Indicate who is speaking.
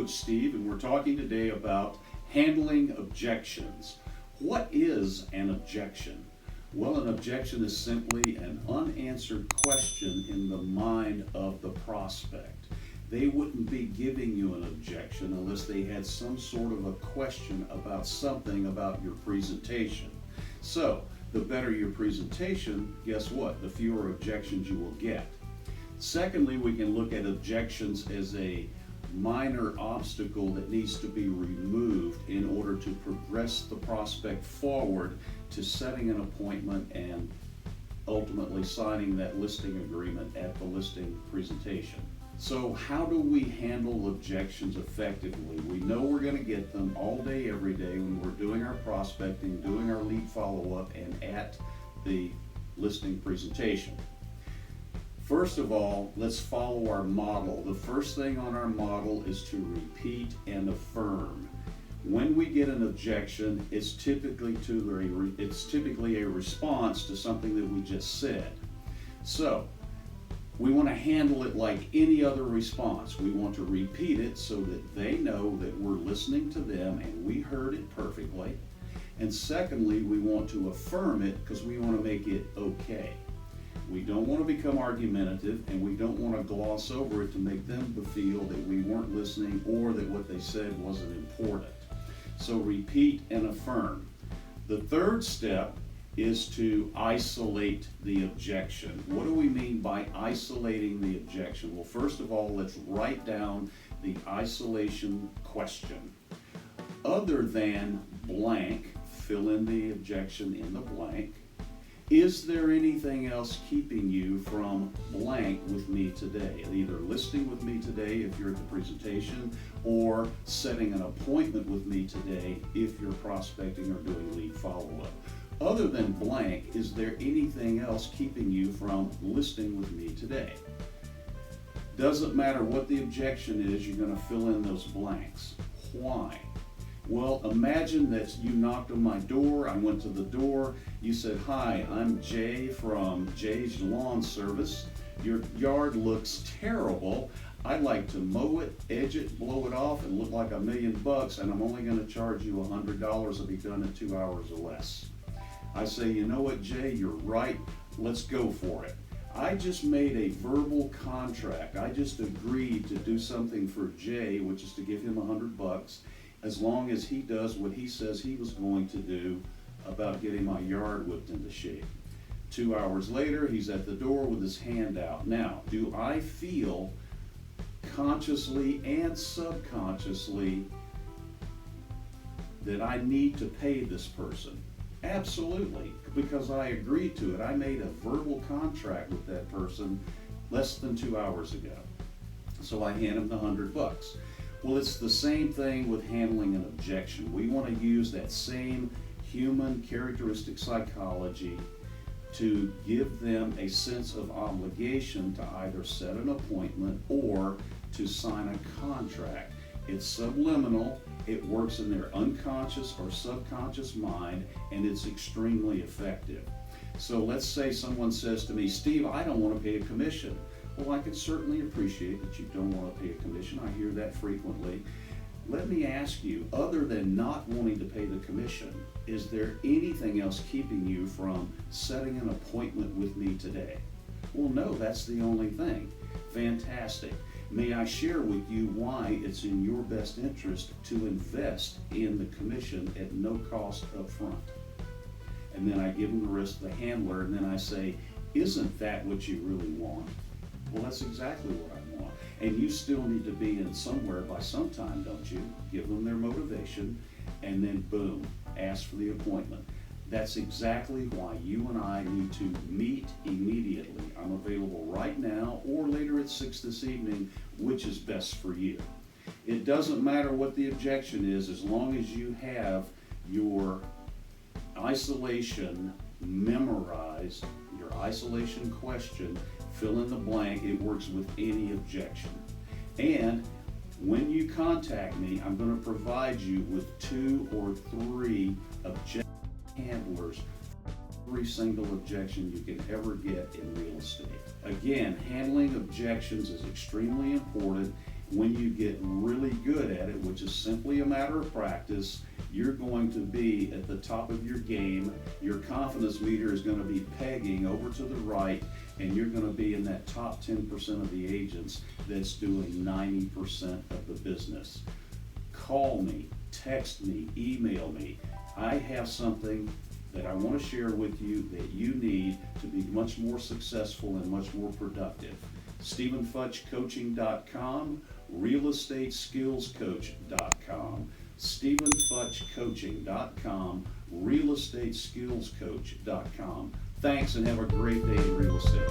Speaker 1: Coach Steve, and we're talking today about handling objections. What is an objection? Well, an objection is simply an unanswered question in the mind of the prospect. They wouldn't be giving you an objection unless they had some sort of a question about something about your presentation. So, the better your presentation, guess what? The fewer objections you will get. Secondly, we can look at objections as a minor obstacle that needs to be removed in order to progress the prospect forward to setting an appointment and ultimately signing that listing agreement at the listing presentation. So how do we handle objections effectively? We know we're going to get them all day, every day when we're doing our prospecting, doing our lead follow-up, and at the listing presentation. First of all, let's follow our model. The first thing on our model is to repeat and affirm. When we get an objection, it's typically a response to something that we just said. So, we want to handle it like any other response. We want to repeat it so that they know that we're listening to them and we heard it perfectly. And secondly, we want to affirm it because we want to make it okay. We don't want to become argumentative, and we don't want to gloss over it to make them feel that we weren't listening or that what they said wasn't important. So repeat and affirm. The third step is to isolate the objection. What do we mean by isolating the objection? Well, first of all, let's write down the isolation question. Other than blank, fill in the objection in the blank. Is there anything else keeping you from blank with me today? Either listing with me today if you're at the presentation, or setting an appointment with me today if you're prospecting or doing lead follow-up. Other than blank, is there anything else keeping you from listing with me today? Doesn't matter what the objection is, you're going to fill in those blanks. Why? Well, imagine that you knocked on my door, I went to the door, you said, "Hi, I'm Jay from Jay's Lawn Service. Your yard looks terrible. I'd like to mow it, edge it, blow it off, and look like $1 million, and I'm only going to charge you $100 to be done in 2 hours or less." I say, "You know what, Jay, you're right, let's go for it." I just made a verbal contract. I just agreed to do something for Jay, which is to give him $100, as long as he does what he says he was going to do about getting my yard whipped into shape. 2 hours later, he's at the door with his hand out. Now, do I feel consciously and subconsciously that I need to pay this person? Absolutely, because I agreed to it. I made a verbal contract with that person less than 2 hours ago. So I hand him the $100. Well, it's the same thing with handling an objection. We want to use that same human characteristic psychology to give them a sense of obligation to either set an appointment or to sign a contract. It's subliminal, it works in their unconscious or subconscious mind, and it's extremely effective. So let's say someone says to me, "Steve, I don't want to pay a commission." Well, I can certainly appreciate that you don't want to pay a commission. I hear that frequently. Let me ask you, other than not wanting to pay the commission, is there anything else keeping you from setting an appointment with me today? Well, no, that's the only thing. Fantastic. May I share with you why it's in your best interest to invest in the commission at no cost up front? And then I give them the rest of the handler, and then I say, "Isn't that what you really want?" Well, that's exactly what I want. And you still need to be in somewhere by some time, don't you? Give them their motivation, and then boom, ask for the appointment. That's exactly why you and I need to meet immediately. I'm available right now or later at 6 this evening, which is best for you. It doesn't matter what the objection is, as long as you have your isolation memorized, your isolation question, fill in the blank. It works with any objection. And when you contact me, I'm going to provide you with 2 or 3 objection handlers for every single objection you can ever get in real estate. Again, handling objections is extremely important. When you get really good at it, which is simply a matter of practice, you're going to be at the top of your game. Your confidence meter is going to be pegging over to the right, and you're going to be in that top 10% of the agents that's doing 90% of the business. Call me, text me, email me. I have something that I want to share with you that you need to be much more successful and much more productive. StephenFutchCoaching.com, RealEstateSkillsCoach.com, StephenFutchCoaching.com, RealEstateSkillsCoach.com. Thanks, and have a great day in real estate.